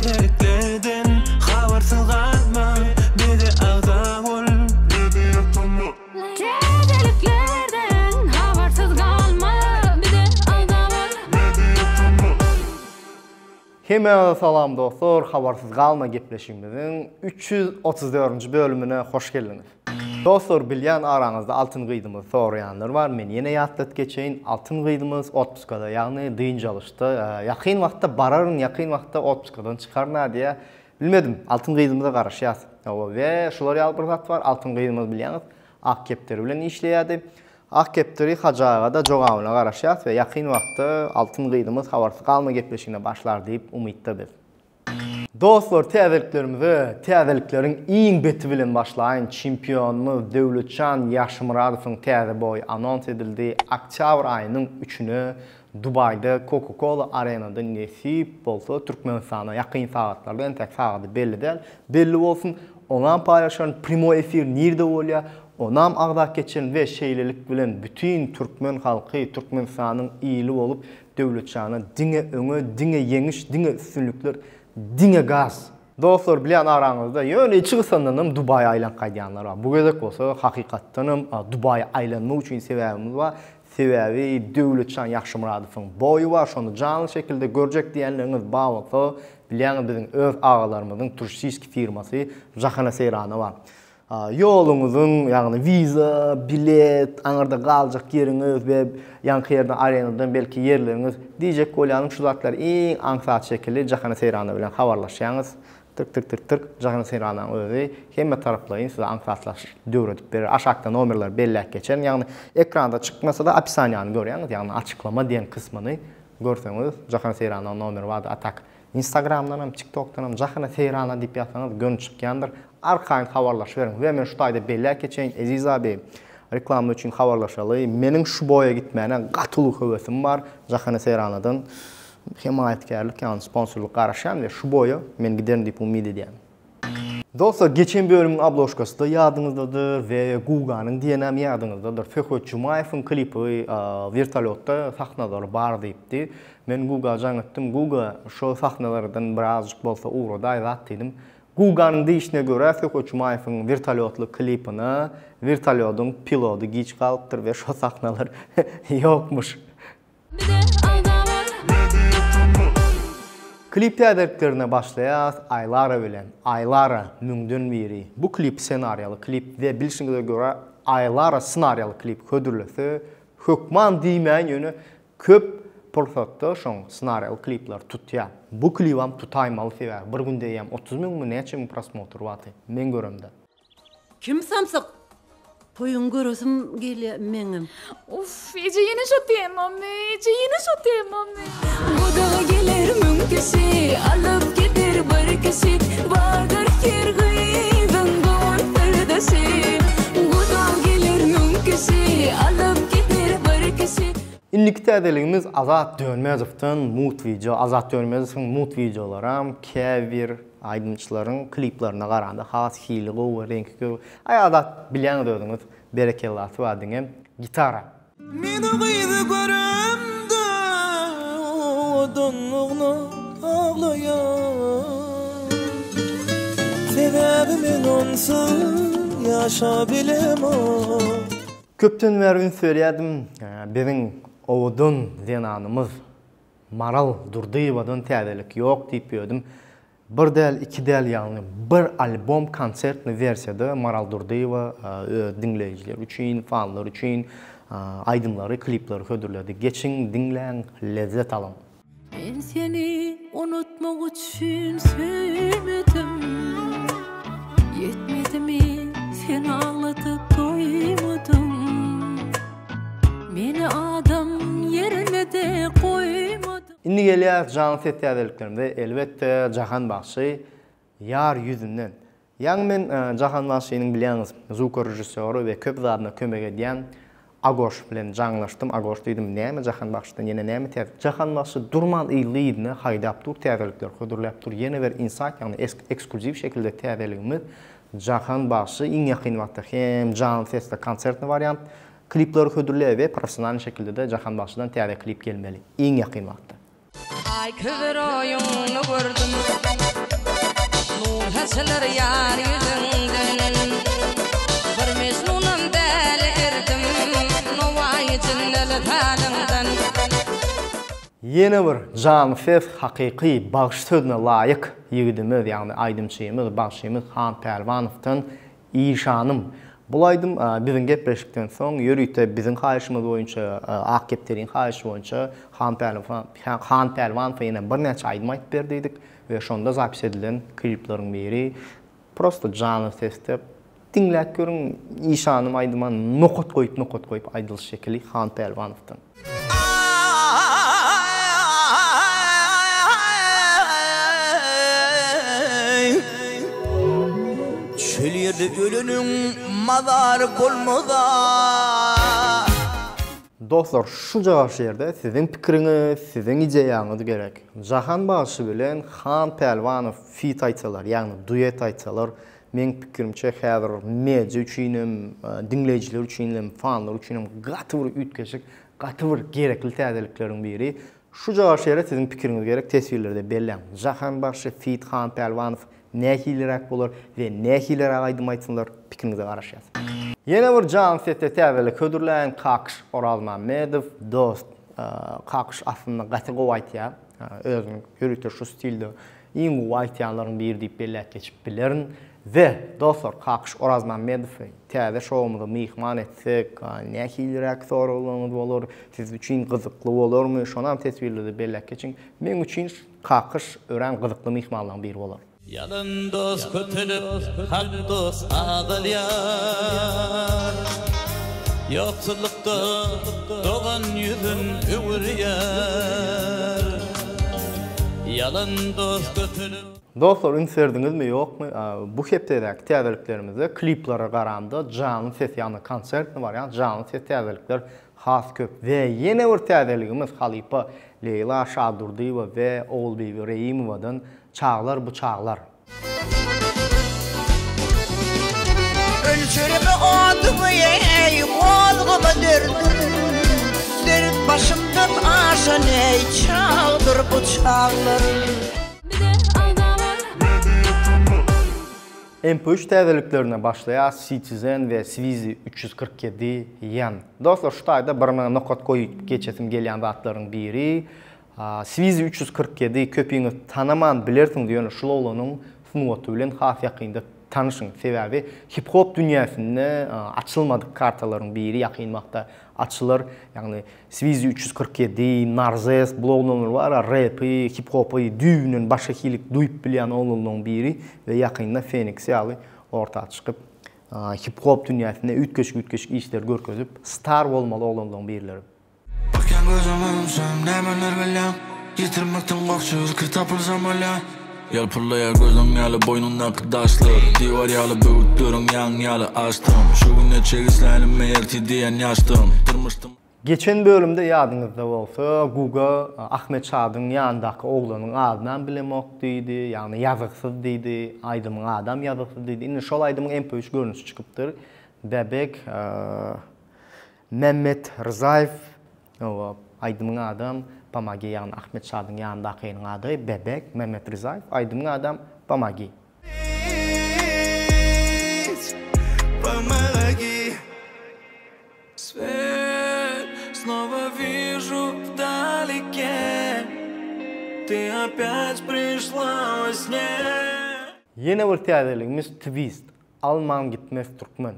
Tediriklerden habersız kalma, bizi ağda ol, bizi yapma. Tediriklerden habersız kalma, bizi ağda ol, bizi yapma. Hemen salam dostlar, habersiz kalma gepleşimizin 334. bölümüne hoş geldiniz. Dostlar, bilyen aranızda altın gıydımız sorayanlar var. Men yine yatlat geçeyin. Altın gıydımız otpuskada, yani dıyın çalıştı. Yakın vaqtda bararın, yakın vaqtda otpuskadan çıkarna diye bilmedim. Altın gıydımıza qarışyaz. Ve şular yal bir zat var. Altın gıydımız bilyeniz. Ak kepteri bilen işleyadi. Ak kepteri hacağa da joğamına qarışyaz ve yakın vaqtda altın gıydımız habersіз kalma gepleşigine başlar deyip umidda biz. Dostlar, təzəliklərin iň beti bilen başlayın. Çempionumuz Dövlətcan Yaşmuradov'un təzə boyu anons edildi. Oktyabr ayının 3-ünü Dubay'da Coca-Cola Arena'da nesip bolsa Türkmenistan'a yakın saatlarda en tek saatı belli değil. Belli olsun, onam paylaşan primo efir nerede oluyor? Onam ağdak geçen ve şeylilik bilen bütün Türkmen halkı Türkmenistan'ın iyili olup Dövlətcan'a dine öňe, dine yeňiş, dine üstünlükler, dine gaz. Dostlar, bilen aranızda yöne çıksanlanım Dubai aylan qaydiyanlar var. Bu gezek olsa hakikattanım Dubai aylanma üçün sebebimiz var. Sebebi Dövlətcan Yaşmuradov'un boyu var. Şonu canlı şekilde görecek diyenleriniz bağlıkta bilen bizim öz ağalarımızın turistik firması Jahana Seyrana var. Yolunuzun, yani viza, bilet, anarda kalacak yeriniz ve yankı yerden arenadan belki yerleriniz diyecek kolanın şu zatlar en ansat şekilde Jahana Seyrana bilen havarlaşyanız. Tık Jahana Seyrana'nın özü hemme taraflayın size ansatlaş dövredip verir. Aşağıda nomerler belli geçen. Yani ekranda çıkmasa da apisaniyanı görüyorsunuz. Yani açıklama diyen kısmını görseniz Jahana Seyrana'nın nomeri vardı. Atak Instagram'dan hem TikTok'tan hem Jahana Seyrana deyip yapsanız gönül çıkyandır. Arkayın havarlaş verin. Ve men şu tayda belli geçen Aziz abi reklamı için havarlaşalı. Menin şu boya gitmeyene qatılık hövesim var. Jahana Seyrana'dan himayetkarlık, yani sponsorluk qarışan ve şu boyu men giderim deyip umid edeyim. Dostlar, geçen bölümün abloşkası da yadınızdadır ve Guga'nın diyenem yadınızdadır. Fekhoç Jumayev'in klipi vertolyotda sahnaları bar deyipti. Men Guga janıttım. Guga şu sahnalardan birazcık bolsa uğradı ayzat dedim. Guga'nın deyişine göre Fekhoç Jumayev'in vertolyotlu klipini vertolyotun pilotu geç kalıptır ve şu sahnalar yokmuş. Klip tədiriklerine başlayaz, Aylara bilen. Aylara müngdün biri. Bu klip senaryalı klip ve bilişinize göre Aylara senaryalı klip ködürlüsü hükman deymeyen yönü köp pırsatda şon senaryalı klipler tutya. Bu klipam tutaymalı sever. Bir gün deyem 30 min mi neçe min prosmotr vatı. Men görümde. Kim samsak? Toyun görüsüm geliyor menim. Uf, iyice yine şu diyeyim mami, iyice yine şu diyeyim mami. Bu da gelir münkesi, alıp gider bir kişi. Vardır kirgıydın doğun perdesi. Bu da gelir münkesi, alıp gider bir kişi. İllik tədirikimiz Azat Dönmezov'tan mut video. Azat Dönmezov'un mut videoları kevir aydınçıların kliplerine qaranda has hili qovu, renk qovu. Azat bilen dödünüz, berekellatı var diyeyim, gitara. Meni qıydı görümde, odunluğunu ağlayan. Sebebi men onsuz yaşa bilemem. Köpten vergin söyledim, bizim Oğudun zenanımız Maral Durdyeva'dan tədilik yok deyip yödüm. Bir del, iki del, yani bir albom konsertli versiyada Maral Durdyeva dinleyiciler üçün, fanlar üçün aydınları, klipleri ködürledi. Geçin, dinlen, lezzet alın. Ben seni unutmak için sevmedim. Yetmedi mi seni ağlatıp doymadım. Beni adam yerine de koymadım. İndi geliyor canlı set tədiriklerimde elbette Jahan Bakshi Yar yüzünden. Yani men Jahan Bakshi'nin biliyaniz zukor rejissörü ve köp zadına kömek ediyen Agosh bilen janlaştım. Agosh dedim näme Jahan Bakshi'dan yine näme täze. Jahan Bakshi durman iyiliğine haydap dur täzelikler ködürläp dur. Yeni bir insan, yani ekskluziv şekilde täzeligimiz Jahan Bakshi iň ýakyn wagtda hem canlı sesle konsertli variant klipleri ködürlüyor ve profesyonel şekilde de Jahan Bakshi'dan täze klip gelmeli. En yakın vakti. Ay kıvır oyunu vurdum. açılır yar yüzünden. Bir mecnunum deli erdim, novayı cilleli talımdan. Yeni bir can ses haqiqi bağış sözüne layık yigidimiz, yani aydımçıyımız, bağışçıyımız Han Pehlivanov'tan İşanım. Bulaydım bizim gepleşikten soň yürüyte bizim hayışımız boyunça, Akgepter'in hayışı boyunça Han Pehlivanov ýene bir neçe aýdym aýtyp berdiydik ve şonda zapis edilen klipleriň biri prosto canlı sesde dinläp görün İşanım aýdyman nokot goýup aýdylyş şekli Han Pehlivanov'tan. Çölýerde ölünün mazary bolmada. Dostlar, şu jagaş ýerde sizin pikiriňiz, sizin ideýaňyz gerek. Jahan Bagşy bilen Han Pehlivanov feat aýtsalar, ýagny duet aýtsalar, men pikirimçe häzir media üçinem, dinleýijiler üçinem, fanlar üçinem gaty bir ütkeşik, gaty bir gerekli täzelikleriň biri. Şu jagaş ýerde sizin pikiriňiz gerek, tesirlerde belläň. Jahan Bagşy feat Han Pehlivanov nähilirak bolar we nähilirak aýdym aýtsalar, pikiriňize garaşýar. Yine bir can sette täzelik hödürlän Kakış Oralmamedov dost. Kakış aslında gaty gowy aýtýar. Özüň ýürüýte şu stilde iň gowy aýtýanlaryň biri diýip belläp geçip bilerin. Ve dostlar, Kakış Oralmamedov täze şowumyza mihman etsek, nähilirak soralyňyz bolar, siz üçin gyzykly bolarmy? Şonam tesbirlerde belläp geçiň. Men üçin Kakış ören gyzykly mihmanlaryň biri bolar. Yalan dost kötülüp, hak dost ağalıyar. Yoksullukta doğan yüzün üvriyar. Yalan dost kötülüp. Dostlar, ünserdinizmi ýokmy? Bu hepdeki täzeliklerimizde kliplere garanda canlı ses, ýagny konsert var, ýa canlı ses täzelikler has köp. Ve ýene bir täzeligimiz Halipa Leyla Şadurdiýewa we Oğulbeýi Reýimowadan Çağlar bu çağlar. Ölçürümü odumu ey, olgumu dürdüm. Dert başımdan aşan ey, çağdır bu çağlar. MP3 täzeliklerine başlaýar Citizen ve Swizy 347 ýan. Dostlar, şu taýda bir nokot goýup geçesim gelýän zatlaryň biri. Swizy 347 köpüňiz tanaman bilersiň diýen şulowlaryň sunuwaty bilen has ýakynda tanışyň. Sebäbi hip-hop dünýäsinde açylmadyk kartalaryň biri ýakynmakda açylar. Ýagny Swizy 347, Narzes, bloglaryň bar, rapi, hip-hopy düýünen başga hilik duýup bilýän oğlunyň biri we ýakynda Phoenix ýaly ortaga çykyp hip-hop dünýäsinde ütkeşik işler görkezip star bolmaly oğlunyň birileri. Bakyan gözümüm sen nemeler bilem Yitirmekten korkşur kitapır zamalya Yalpırlayar gözüm yalı boynunda kıdaşlar Divar yalı büyüttürün yan yalı açtım Şu güne çekislerim meyerti diyen yaştım Tırmıştım. Geçen bölümde ýadyňyzda bolsa Guga Ahmet Şadyň ýandaky oğlanyň adynan bilemek diýdi, ýagny ýazyksyz diýdi, aýdymyň adam ýazyksyz diýdi. Indi şol aýdymyň MP3 görnüşi çykypdyr. Bebek Mehmet Rzaev aýdymyň adam Pamagi, ýagny Ahmet Şadyň ýandakynyň ady Bebek Mehmet Rzaev, aýdymyň adam Pamagi. Помоги, свет, снова вижу вдалеке, ты опять пришла во сне. Yine bir täzeligimiz Twist, Alman gitmez Türkmen.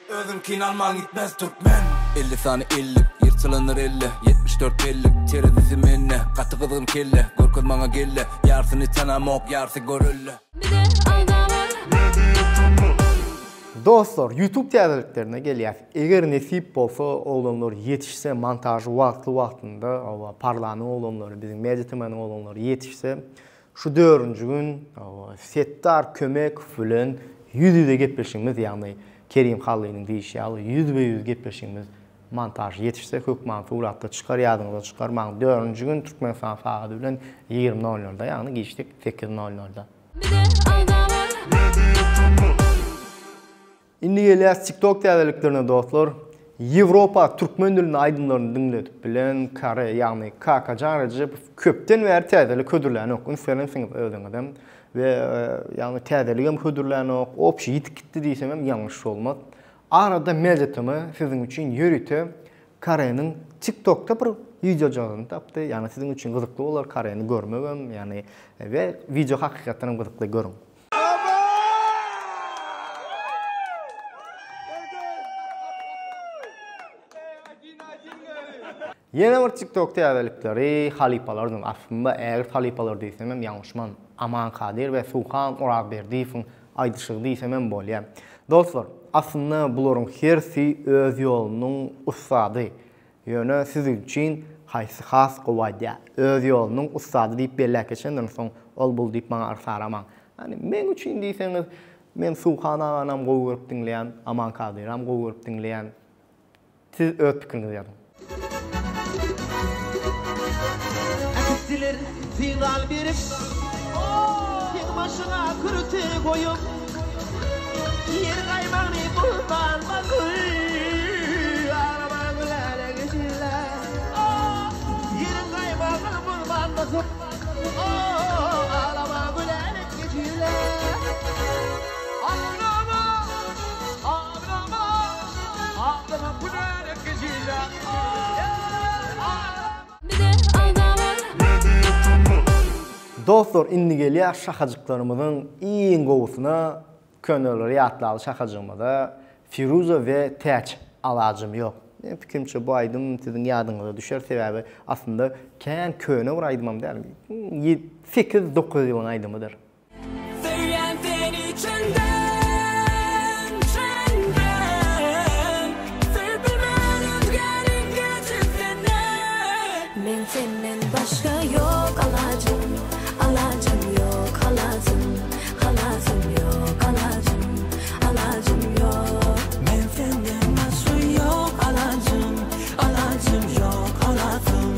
Özümkin Alman gitmez Türkmen. 50 sani 50, yırtılınır 50, 74 bellik, teredisi menne, katı kızgın kelle, görköz maňa gelle, ýarsyny tanamok, ýarsy görülle. Dostlar, YouTube täzeliklerine gelýär. Eger nesip bolsa, oğlanlar yetişse, montajy wagtynda, parlany oğlanlar, bizim meditmanyň oğlanlar yetişse, şu 4-nji gün settar kömek bilen ýüzüde gepleşiňiz, ýagny Kerim Hallynyň diýişi, yüzbe-yüz gepleşiňiz, montaj yetişse, hökman suratda çykar, ýadyňyzda çykar. Maň 4-nji gün Türkmenistan saady bilen 20:00-da, ýagny geçdik 8:00-da. Indi gelýär TikTok täzeliklerine dostlar. Yevropa Türkmen dilini aydınlarını dinledip bilen Kare yani Kakacan Recep köpten ver täzeli ködürlän ok inferensiň öýdüňem we yani täzeligem ködürlän ok opşy ýitgitdi diýsem hem ýalňyş bolmaz. Arada mejetimi sizin üçin ýörüte Kare'nin TikTok'ta bir video jogyny tapdy. Yani sizin üçin gyzykly bolar Kare'ni görmegem yani ve video hakykatdan gyzykly görün. Yine bir TikTok täzelikleri halipalardan aslında eğer halipalar diýsem hem ýalňyşman Aman Kadir ve Suhan Oragberdiýewiň aýdyşygy diýsem hem bolýar. Dostlar, aslında bularyň hersi öz ýolunyň ustady. Ýöne siz üçin haýsy has gowada öz ýolunyň ustady diýip belläp geçenden soň ol bul diýip maňa arsaraman. Yani men üçin diýseňiz, men Suhan aganam gowy görüp dinleýän, Aman Kadiram gowy görüp dinleýän. Siz öz pikiriňizi ýazyn. Akittiler final berip tek başına kürti koyup yer gaymany bulman bakır araman gülere geçirler yer gaymany bulman bakır araman gülere geçirler ağlama gülere geçirler. Dostlar, indi gelýär şakajyklarymyzyň iň gowusyna könülleri ýatlaly şakajygymyzda Firuza we Täç alajym ýok. Men pikirimçe bu aýdym siziň ýadyňyza düşer sebäbi aslında kän köne bir aýdymam dälmi? 8-9 ýylyň aýdymydyr. Men senden başka yok alacım, alacım yok alacım, alacım yok alacım, alacım yok. Men senden başka yok alacım, alacım yok alacım,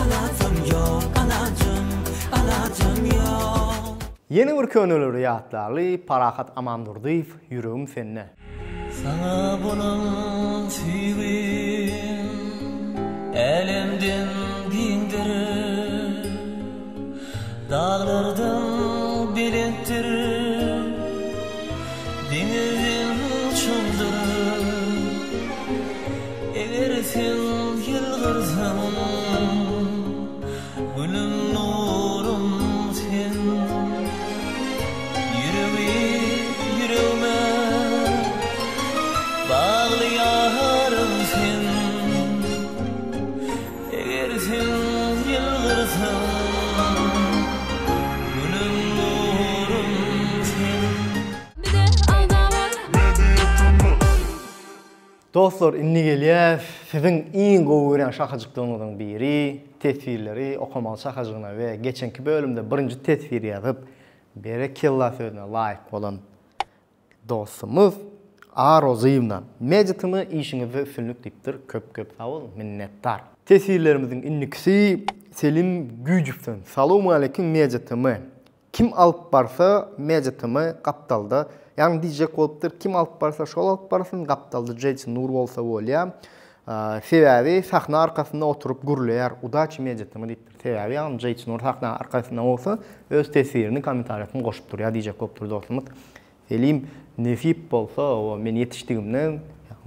alacım yok alacım, alacım yok. Yeni bir könülleri ýatlaly Parahat Amandurdiýew Ýüregim senne. Sana bunun süýgün elimden bindirir dağlardan bilettir denizden uçuldur eğer sen yılgırsın gülüm nurum sen yüreğime bağlayarım sen eğer sen yılgırsın gülüm nurum sen. Dostlar, indi gelýär siziň iň gowy gören şakajyklarymyzyň biri tesvirleri okamaly şakajygyna we geçenki bölümde birinji tesvir ýazyp berekella sözüne laýyk bolan dostumuz Arozyevna. Mejetimi işinizi üstünlük diýipdir. Köp sag bolun, minnettar. Tesvirlerimizin innikisi Selim Güjüpden. Salamu aleykum mejetimi. Kim alıp barsa mejetimi kaptalda. Yani diyecek bolupdyr, kim alıp barsa şol alıp barsın, kaptalda Jeyçin Nur bolsa bolýar. Sebäbi sahna arkasynda oturup gürleýär, udaçy mejetimi diýipdir. Sebäbi ýa Jeyçin Nur sahna arkasynda bolsa öz tesvirini kommentariýatyny goşup durýar diyecek bolupdyr dostumuz. Selim nesip bolsa o men yetişdigimden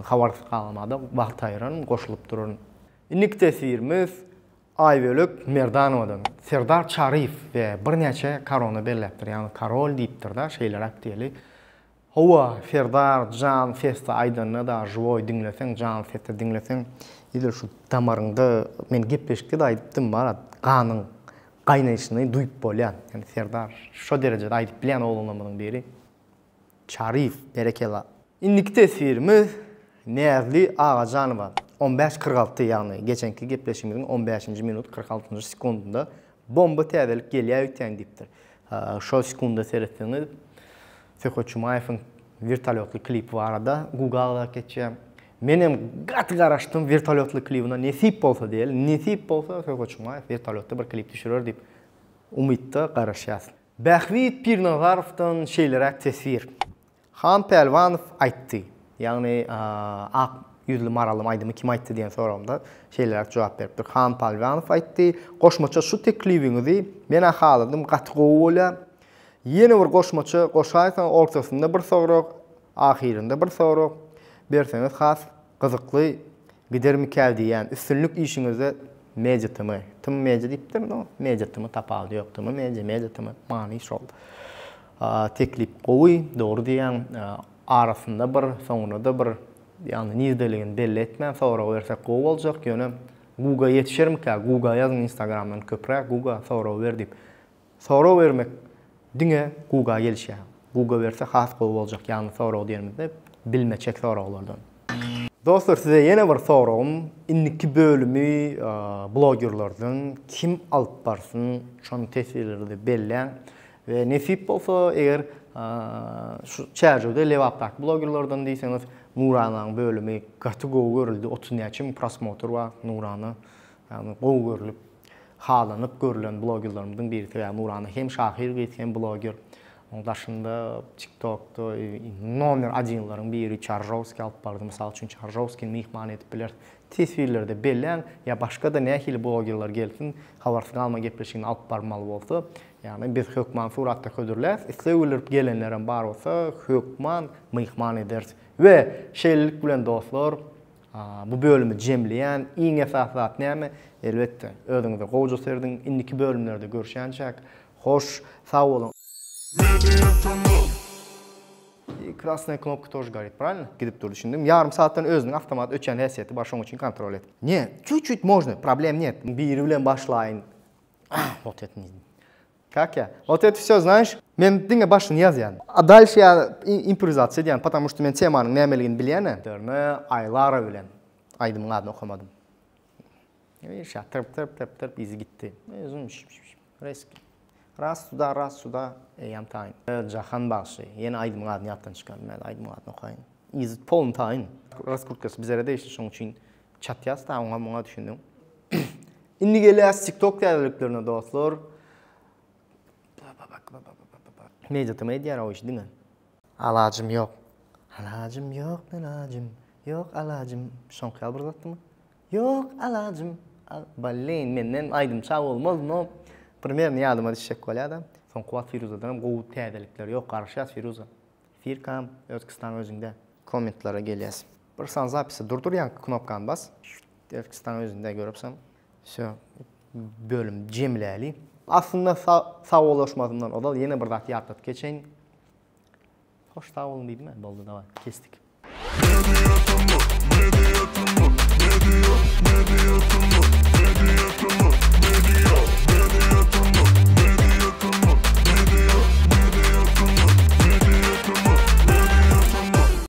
habarsyz kalmada wagt aýyran goşulyp durun. İnnik tesvirimiz Aýbölek Merdanowadan. Serdar Çarif we birnäçe korona belläpdir. Yani Karol diýipdir da şeýler aktuali. Howa Serdar Can Festa aýdyna da joy dinleseň, Can Festa dinleseň, ýa-da şu tamaryňda men gepleşikde de aýdypdym bar, ganyň gaýnaşyny duýup bolýan. Yani Serdar şo derejede aýdyp bilen oğlunlarymyň biri. Çarif, berekella. İnnik tesvirimiz Nezli Ağajanowa. 15:46 yani geçenki gepleşimizin 15. minut 46. sekundunda bomba täzelik gelýär ötän diýipdir. Şo sekunda seretseňiz Sekho Çumayewiň vertolyotly klipi barada Google'a geçýär. Menem gaty garaşdym vertolyotly klipine nesip bolsa diýelim. Nesip bolsa Sekho Çumayew vertolyotda bir klip düşürer diýip umytda garaşýasyn. Bähwit Pirnazarowdan şeýlerek tesvir. Han Pelvanov aýtdy. Yani yüzlü maralım aydımı kim aytdı diyen soramda şeyler cevap beripdir. Han Palvanov aytdy, goşmaça şu tekliwiňizi men ahaladım gatgoğula. Yeni bir goşmaça goşaýsan ortasında bir sorak, ahirinde bir sorak berseňiz has gyzykly gidermikär diýen üstünlük işiňize mejitimi, tüm mejit diýipdir, no, mejitimi tapaly ýokdymy, mejitimi many şol. Teklip gowy, dogry diýen arasında bir, soňunda bir ýani nizdeligini belli etmän sorak bersek gowy boljak, ýöne Google ýetişermikär, Google ýazyn Instagramdan köprek Google sorak ber diýip. Sorak bermek diňe Google gelişýär. Google berse has gowy boljak, ýani sorak diýenimizde bilmeçek soraklardan. Dostlar, size yine bir sorum. İnniki bölümü bloggerlardan kim alıp barsın, şonu tesirleri belli. Ve nesip olsa eğer şu çerçevede levaptak bloggerlardan deyseniz Nurana'nın bölümü katı gow görüldü. 30 neçim prosmotr var Nurana. Yani gow görülüp, halanıp görülen bloggerlarımızın birisi. Yani Nurana hem şahir geçen blogger. Onun daşında TikTok'ta nomer adinların biri Çarjovski alıp bardı. Misal üçün Çarjovski'ni mihman edip biler. Tesvirlerde belli ya başka da nähili bloggerlar gelsin, habarsız kalma gepleşigini alıp barmalı bolsa, yani biz hökman suratda ködürler, isleýilip gelenlerin bar bolsa, hökman mihman ederiz. Ve şeýlelik bilen dostlar, bu bölümü jemleýän iň esas zat näme? Elbetde özüňize gowja serdiň, indiki bölümlerde görüşýänçek. Hoş, sağ olun. И красная кнопка тоже горит, правильно? Gidip dur düşündüm. Yarım saatten özünün avtomat öçen häsiýeti başoň üçin kontrol et. Ne? Чуть-чуть можно, проблем нет. Biri bilen başlayın. Вот это не. Как я? Вот это всё, знаешь, men diňe başyny ýazýan. A dальше ya improvizasiýa diýen, потому что men temanyň nämeligini bilýän. Dörne aylara bilen. Aydymyň adyny okamadym. Tırp izi gitti. Özüm reski. Ras suda eyam tayin. Jahan başı. Yeni aydımın adını yaptan çıkan. Ben aydımın adını okuyayım. İzit polun tayin. Raskurtkası bizlere de işte şunun için çat yaz da ona düşündüm. İndi geliyaz TikTok değerliklerine dostlar. Mecatımı ediyar o iş değil mi? Alacım yok. Alacım yok, alacım yok, alacım. Son kıyal bırzattı mı? Yok, alacım. Balleyin menden aydım çağ olmaz mı? Примерно yadıma düşecek kolyada. Son kuvat Firuza'dan gowu täzelikler yok, karşıyaz Firuza. Firkam, Özkistan özünde. Kommentlara geliyaz. Bir san zapisi durdur yan knopkan bas. Özkistan özünde görüpsem. Şö, bölüm jemläli. Aslında sağ olaşmadımdan odal yine bir zat ýatdat geçeyin. Hoş sağ olun diýdim ben, boldu da var. Kestik. Media